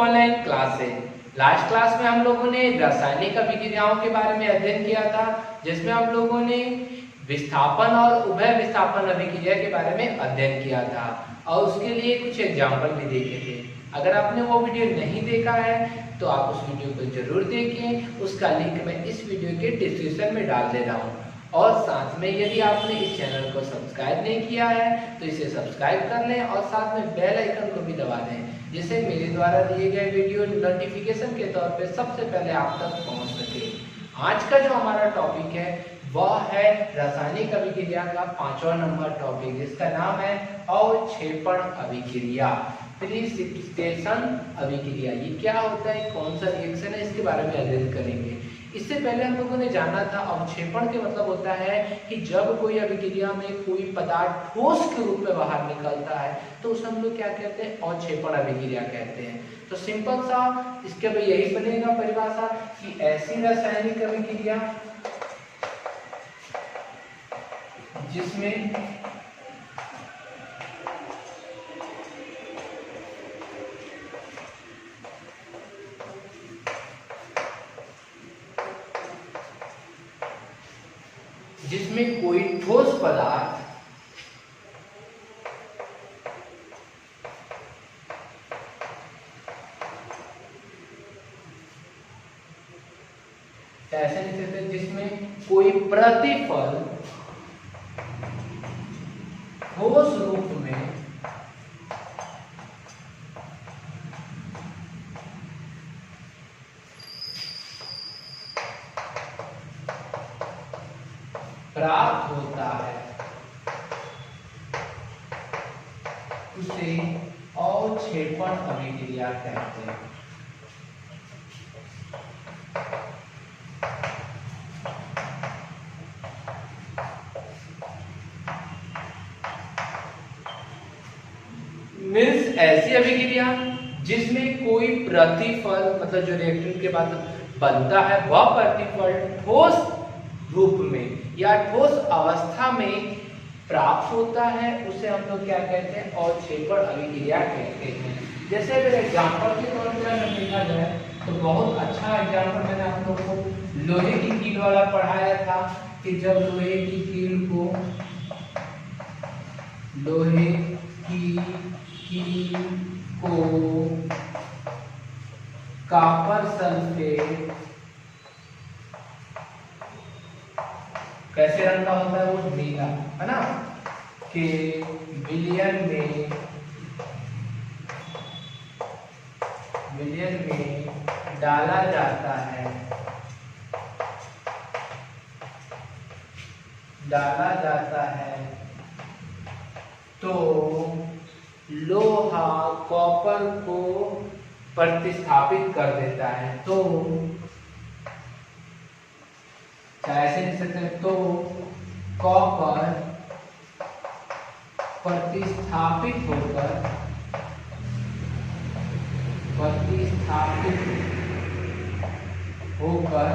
Online classes. Last class में हम लोगों ने रासायनिक अभिक्रियाओं के बारे में अध्ययन किया था, जिसमें हम लोगों ने विस्थापन और उभय विस्थापन अभिक्रिया के बारे में अध्ययन किया था और उसके लिए कुछ एग्जाम्पल भी देखे थे। अगर आपने वो वीडियो नहीं देखा है तो आप उस वीडियो को जरूर देखें, उसका लिंक मैं इस वीडियो के डिस्क्रिप्शन में डाल दे रहा हूँ। और साथ में यदि आपने इस चैनल को सब्सक्राइब नहीं किया है तो इसे सब्सक्राइब कर लें और साथ में बेल आइकन को भी दबा दें, जिससे मेरे द्वारा दिए गए वीडियो नोटिफिकेशन के तौर पे सबसे पहले आप तक पहुंच सके। आज का जो हमारा टॉपिक है वह है रासायनिक अभिक्रिया का 5वां नंबर टॉपिक, जिसका नाम है अवक्षेपण अभिक्रिया, प्रिसिपिटेशन अभिक्रिया। ये क्या होता है, कौन सा रिएक्शन है, इसके बारे में अध्ययन करेंगे। इससे पहले हम लोगों ने जाना था अवक्षेपण के मतलब होता है कि जब कोई अभिक्रिया में कोई पदार्थ ठोस के रूप में बाहर निकलता है तो उसे हम लोग क्या कहते हैं, अवक्षेपण अभिक्रिया कहते हैं। तो सिंपल सा इसके भी यही बनेगा परिभाषा कि ऐसी रासायनिक अभिक्रिया जिसमें कोई ठोस पदार्थ ऐसे लिख सकते हैं जिसमें कोई प्रतिफल ठोस रूप में प्राप्त होता है उसे अवक्षेपण अभिक्रिया कहते हैं। मीन्स ऐसी अभिक्रिया जिसमें कोई प्रतिफल मतलब जो रिएक्टेंट के बाद बनता है वह प्रतिफल ठोस रूप में या ठोस अवस्था में प्राप्त होता है, उसे हम लोग क्या कहते हैं, अवक्षेपण अभिक्रिया कहते हैं। जैसे अगर एग्जाम्पल के तौर पर अगर देखा जाए तो बहुत अच्छा एग्जाम्पल मैंने आप लोग को लोहे की कील वाला पढ़ाया था कि जब लोहे की कील को कॉपर सल्फेट कैसे रंग का होता है, वो नीला है ना, के विलयन में डाला जाता है तो लोहा कॉपर को प्रतिस्थापित कर देता है। तो ऐसे लिख सकते हैं, तो कॉपर प्रतिस्थापित होकर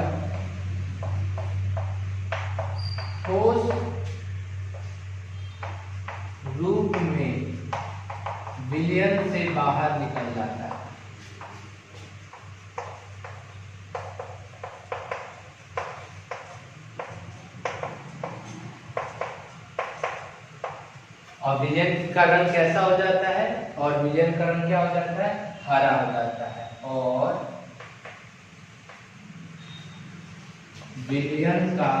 ठोस रूप में विलयन से बाहर निकल जाता है। और विलयन का रंग कैसा हो जाता है, और विलयन का रंग क्या हो जाता है, हरा हो जाता है। और विलयन का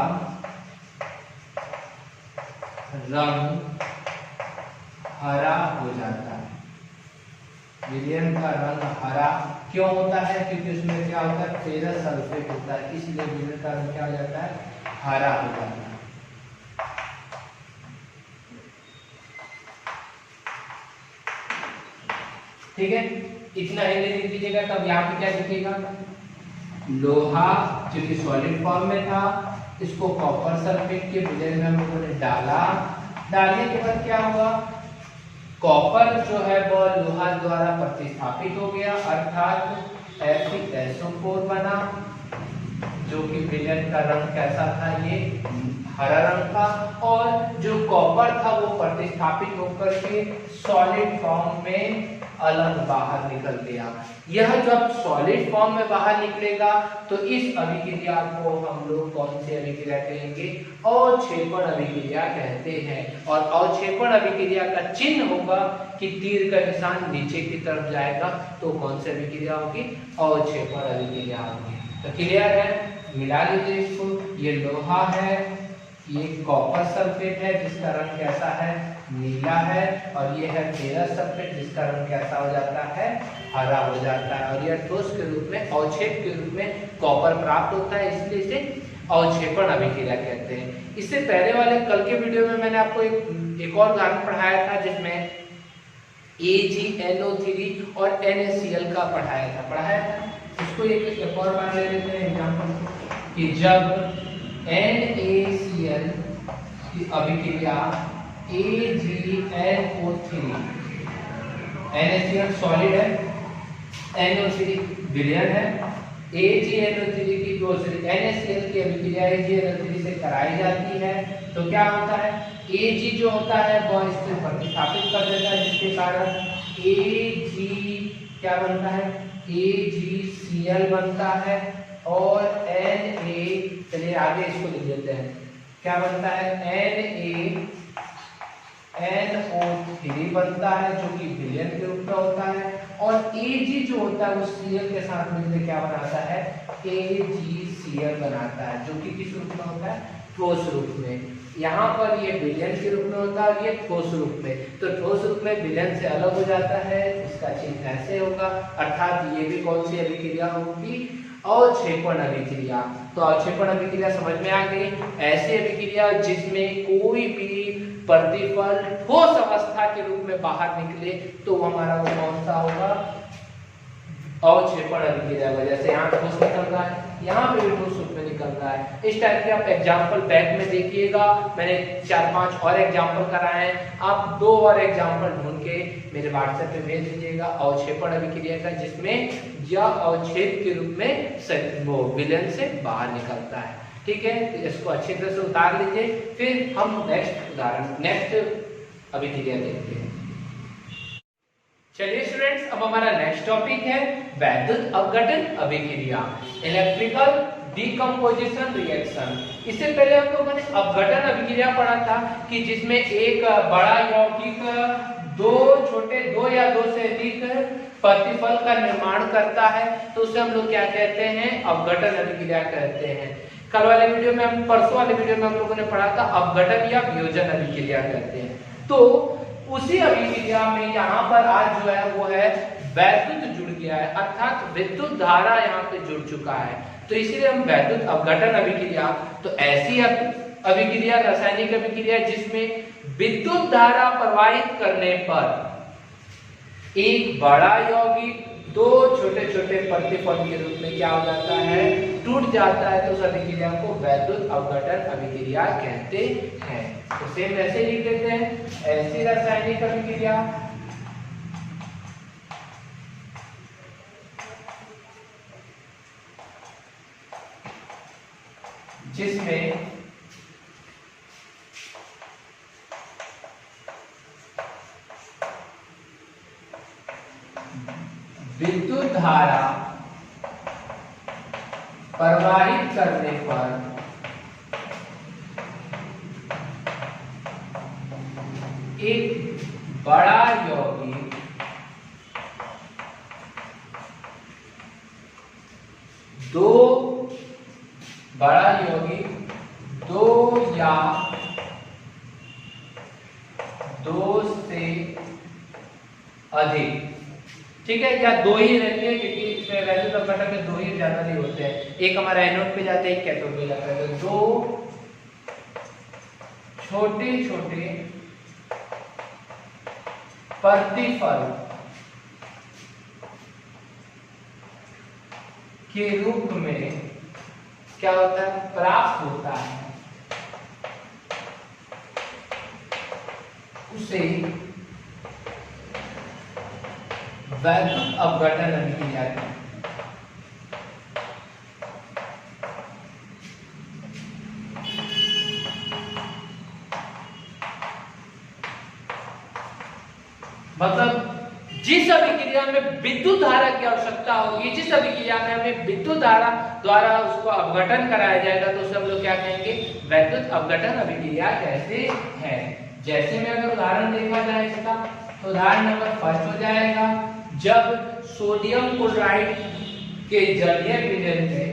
रंग हरा हो जाता है। विलयन का रंग हरा क्यों होता है, क्योंकि उसमें क्या होता है, फेरस सल्फेट होता है, इसलिए विलयन का रंग क्या हो जाता है, हरा हो जाता है। ठीक है, इतना ही लिख दीजिएगा। तब यहाँ पे क्या लिखिएगा, लोहा जो कि सॉलिड फॉर्म में था, इसको कॉपर सल्फेट के विलयन में हम लोगों ने डालने के बाद क्या हुआ, कॉपर जो है वह लोहा द्वारा प्रतिस्थापित हो गया, अर्थात FeSO4 बना, जो कि विलयन का रंग कैसा था, ये हरा रंग था। और जो कॉपर था वो प्रतिस्थापित होकर के सॉलिड फॉर्म में अलग बाहर निकल गया। यह जब सॉलिड फॉर्म में बाहर निकलेगा तो इस अभिक्रिया को हम लोग कौन सी अभिक्रिया कहेंगे? अवक्षेपण अभिक्रिया कहते हैं। और अवक्षेपण अभिक्रिया का चिन्ह होगा कि तीर का निशान नीचे की तरफ जाएगा, तो कौन सी अभिक्रिया होगी? अवक्षेपण अभिक्रिया होगी। तो क्लियर है? मिला लीजिए इसको। ये लोहा है, ये कॉपर सल्फेट है जिसका रंग कैसा है? नीला है, और ये है फेरस सल्फेट जिसका रंग कैसा हो जाता है? हरा हो जाता है। और यह ठोस के रूप में, अवक्षेप के रूप में कॉपर प्राप्त होता है, इसलिए इसे अवक्षेपण अभिक्रिया कहते हैं। इससे पहले वाले कल के वीडियो में मैंने आपको एक और उदाहरण पढ़ाया था जिसमें AgNO3 और NaCl का पढ़ाया था। इसको एक और बार ले लेते हैं एग्जांपल कि जब NaCl की अभिक्रिया AgNO3, NaCl सॉलिड है, NO3 विलयन है, AgNO3 की दूसरी NaCl की अभिक्रिया AgNO3 से कराई जाती है तो क्या होता है? Ag जो होता है वह इससे प्रतिस्थापित कर देता है, जिसके कारण Ag क्या बनता है? AgCl बनता है, और Na, चलिए आगे इसको लिख देते हैं, क्या बनता है? NaNO3 बनता है जो कि विलयन के रूप में होता है, और Ag जो होता है वो Cl के साथ मिलकर क्या बनाता है? AgCl बनाता है, जो कि किस रूप में होता है? ठोस रूप में। यहाँ पर ये विलयन के रूप में होता है और ये ठोस रूप में। तो ठोस रूप में विलयन से अलग हो जाता है, इसका चिन्ह ऐसे होगा, अर्थात ये भी कौन सी अभिक्रिया होगी? अवक्षेपण अभिक्रिया। तो अवक्षेपण अभिक्रिया समझ में आ गई? ऐसी अभिक्रिया जिसमें कोई भी प्रतिफल ठोस अवस्था के रूप में बाहर निकले तो हमारा वो कौन सा होगा? अवक्षेपण अभिक्रिया। जैसे यहाँ ठोस निकल रहा है, यहाँ पे भी ठोस रूप में निकल रहा है। इस टाइप के आप एग्जाम्पल बैक में देखिएगा, मैंने 4-5 और एग्जाम्पल कराए हैं। आप 2 और एग्जाम्पल ढूंढ के मेरे व्हाट्सएप पे भेज दीजिएगा अवक्षेपण अभिक्रिया का, जिसमें यह अवक्षेप के रूप में वो विलयन से बाहर निकलता है। ठीक है, तो इसको अच्छी तरह से उतार लीजिए। फिर हम नेक्स्ट अभिक्रिया देखते हैं। चलिए स्टूडेंट्स, अब हमारा नेक्स्ट टॉपिक है वैद्युत अपघटन अभिक्रिया, इलेक्ट्रिकल डीकंपोजिशन रिएक्शन। इससे पहले हम लोगों ने अपघटन अभिक्रिया पढ़ा था कि जिसमें एक बड़ा यौगिक दो या दो से अधिक प्रतिफल का निर्माण करता है, तो उसे हम लोग क्या कहते हैं? अपघटन अभिक्रिया कहते हैं। कल वाले वीडियो में परसों वाले वीडियो में हम लोगों ने पढ़ा था अपघटन या वियोजन अभिक्रिया कहते हैं। तो उसी अभिक्रिया में यहाँ पर आज जो है वो है वैद्युत जुड़ गया है, अर्थात विद्युत धारा यहाँ पे जुड़ चुका है, तो इसीलिए हम वैद्युत अपघटन अभिक्रिया। तो ऐसी अभिक्रिया रासायनिक अभिक्रिया जिसमें विद्युत धारा प्रवाहित करने पर एक बड़ा यौगिक 2 छोटे-छोटे प्रतिफल के रूप में क्या हो जाता है? टूट जाता है, तो उस अभिक्रिया को वैद्युत अपघटन अभिक्रिया कहते हैं। तो सेम ऐसे लिख देते हैं, ऐसी रासायनिक अभिक्रिया जिसमें विद्युत धारा प्रवाहित करने पर एक बड़ा यौगिक दो या दो से अधिक, ठीक है, या 2 ही रहती है, क्योंकि इसमें वैद्युत अपघटन में 2 ही ज्यादा नहीं होते हैं, एक हमारा एनोड पे जाता है, एक कैथोड पे जाता है। तो 2 छोटे-छोटे प्रतिफल के रूप में क्या होता है? प्राप्त होता है, उसे वैद्युत अपघटन अभिक्रिया है। मतलब जिस अभिक्रिया अभिक्रिया में विद्युत धारा की आवश्यकता होगी, जिस अभिक्रिया में हमें विद्युत धारा द्वारा उसको अपघटन कराया जाएगा तो उसे हम लोग क्या कहेंगे, वैद्युत अपघटन अभिक्रिया कहते हैं। जैसे में अगर उदाहरण देखा जाए इसका, तो उदाहरण नंबर फर्स्ट हो जाएगा, जब सोडियम क्लोराइड के जलीय विलयन में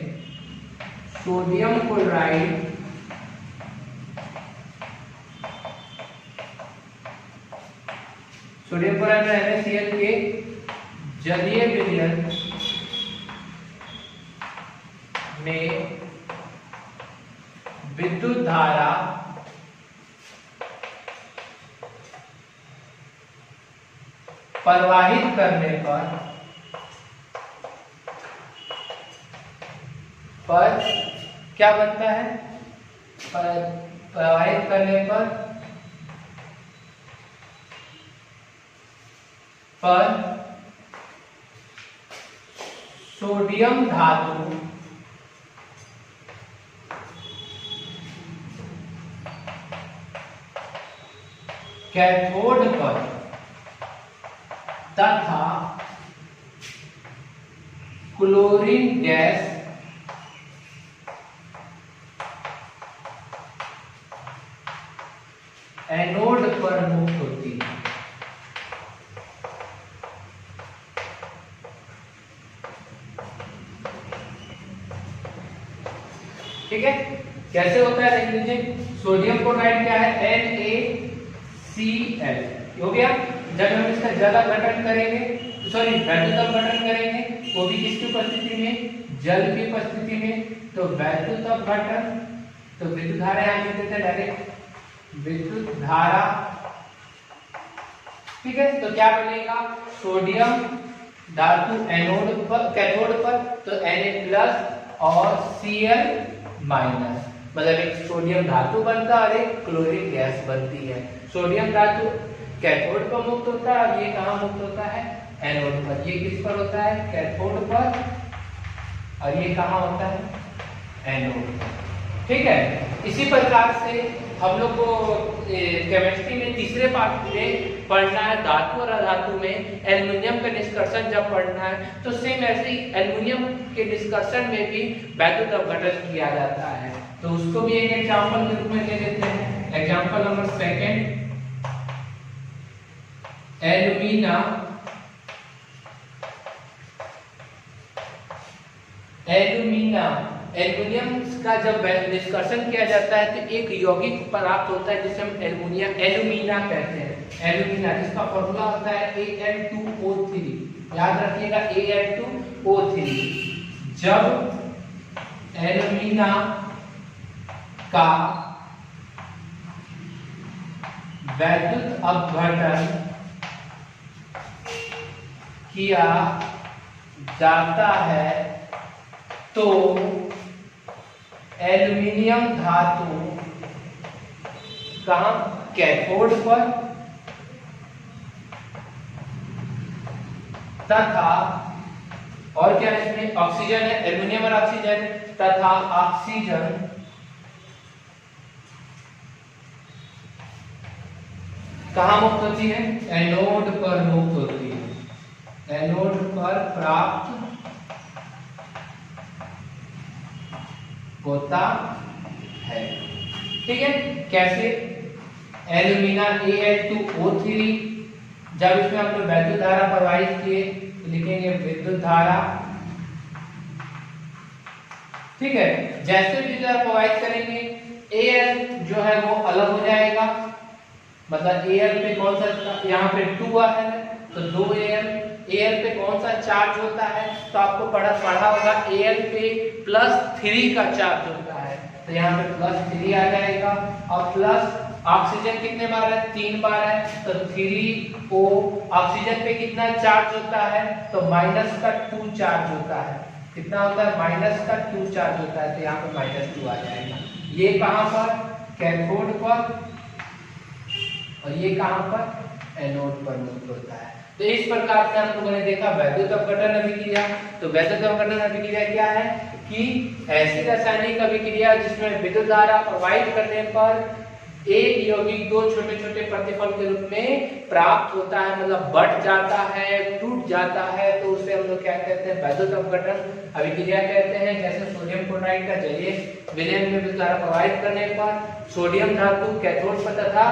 सोडियम क्लोराइड NaCl के जलीय विलयन में विद्युत धारा प्रवाहित करने पर क्या बनता है, प्रवाहित करने पर सोडियम धातु कैथोड पर तथा क्लोरीन गैस एनोड पर मुक्त होती है। ठीक है, कैसे होता है देख लीजिए। सोडियम क्लोराइड क्या है, NaCl हो गया। जब हम इसका जल अपघटन करेंगे, सॉरी वैद्युत अपघटन करेंगे, वो भी किसकी उपस्थिति में, जल की उपस्थिति में, तो वैद्युत अपघटन, तो विद्युत धारा यहाँ लिख देते हैं डायरेक्ट, विद्युत धारा। ठीक है, तो क्या बनेगा, सोडियम धातु एनोड पर, कैथोड पर, तो Na+ और Cl-, मतलब एक सोडियम धातु बनता है और एक क्लोरीन गैस बनती है। सोडियम धातु कैथोड पर मुक्त होता है और ये कहाँ मुक्त होता है, एनोड पर। ये किस पर होता है, कैथोड पर, और ये कहाँ होता है, एनोड पर। ठीक है, इसी प्रकार से हम लोग को केमिस्ट्री में तीसरे पार्ट में पढ़ना है धातु और अधातु में एल्युमिनियम का निष्कर्षण जब पढ़ना है, तो सेम ऐसे ही एल्युमिनियम के निष्कर्षण में भी वैद्युत अपघटन किया जाता है। तो उसको भी एक एग्जांपल के रूप में ले लेते हैं। एग्जांपल नंबर सेकंड, एल्युमिनियम का जब निष्कर्षण किया जाता है तो एक यौगिक प्राप्त होता है जिसे हम एल्यूमिना कहते हैं। एल्यूमिना जिसका फॉर्मूला होता है Al2O3, याद रखिएगा Al2O3। जब एल्यूमिना का वैद्युत अपघटन किया जाता है तो एल्युमिनियम धातु कहां, कैथोड पर, तथा और क्या है इसमें, ऑक्सीजन है, एल्युमिनियम और ऑक्सीजन, तथा ऑक्सीजन कहां मुक्त होती है, एनोड पर मुक्त होती है। एनोड पर प्राप्त होता है। ठीक है, कैसे, एल्यूमिना Al2O3, जब इसमें हमने वैद्युत धारा प्रवाहित किए तो लिखेंगे विद्युत धारा। ठीक है, जैसे विद्युत धारा प्रवाहित करेंगे Al जो है वो अलग हो जाएगा, मतलब Al पे कौन सा, यहाँ पे 2 है तो 2Al। Al पे कौन सा चार्ज होता है, तो आपको पढ़ा होगा Al पे +3 का चार्ज होता है, तो यहाँ पे +3 आ जाएगा। और प्लस ऑक्सीजन कितने बार है, 3 बार है, तो 3O। ऑक्सीजन पे कितना चार्ज होता है, तो -2 चार्ज होता है। कितना होता है, -2 चार्ज होता है, तो यहाँ पे -2 आ जाएगा। ये कहाँ पर, कैथोड पर, और ये कहाँ पर, एनोड पर मुक्त होता है। तो इस प्रकार से हम लोगों ने देखा वैद्युत अपघटन अभिक्रिया। तो वैद्युत अपघटन अभिक्रिया क्या है कि ऐसी रासायनिक अभिक्रिया जिसमें विद्युत धारा प्रवाहित करने पर एक यौगिक दो छोटे छोटे प्रतिफल के रूप में प्राप्त होता है, मतलब बढ़ जाता है, टूट जाता है, तो उसे हम लोग क्या कहते हैं, वैद्युत अपघटन अभिक्रिया कहते हैं। जैसे सोडियम क्लोराइड का जलीय विलयन में विद्युत धारा प्रवाहित करने पर सोडियम धातु कैथोड पर तथा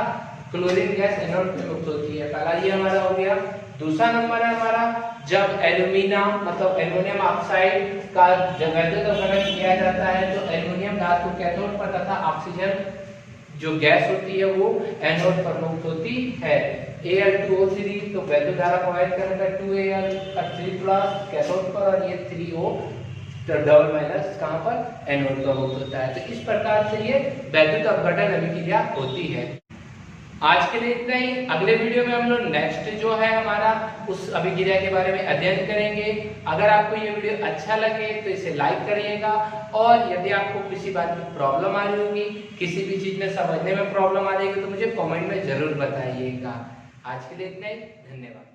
क्लोरीन गैस एनोड पे मुक्त होती है। पहला ये हमारा हो गया। दूसरा नंबर है हमारा, जब एल्यूमिना मतलब एल्युमिनियम ऑक्साइड का जब वैद्युत अपघटन किया जाता है तो एल्युमिनियम धातु कैथोड पर तथा ऑक्सीजन जो गैस होती है वो एनोड पर मुक्त होती है। Al2O3 तो वैद्युत धारा प्रवाहित करने पर 2Al का 3+ कैथोड पर और ये 3O डबल माइनस कहां पर, एनोड पर मुक्त होता है। तो इस प्रकार से ये वैद्युत अपघटन अभिक्रिया होती है। आज के लिए इतना ही। अगले वीडियो में हम लोग नेक्स्ट जो है हमारा उस अभिक्रिया के बारे में अध्ययन करेंगे। अगर आपको ये वीडियो अच्छा लगे तो इसे लाइक करिएगा, और यदि आपको किसी बात में प्रॉब्लम आ रही होगी, किसी भी चीज में समझने में प्रॉब्लम आ रही होगी तो मुझे कमेंट में जरूर बताइएगा। आज के लिए इतना ही, धन्यवाद।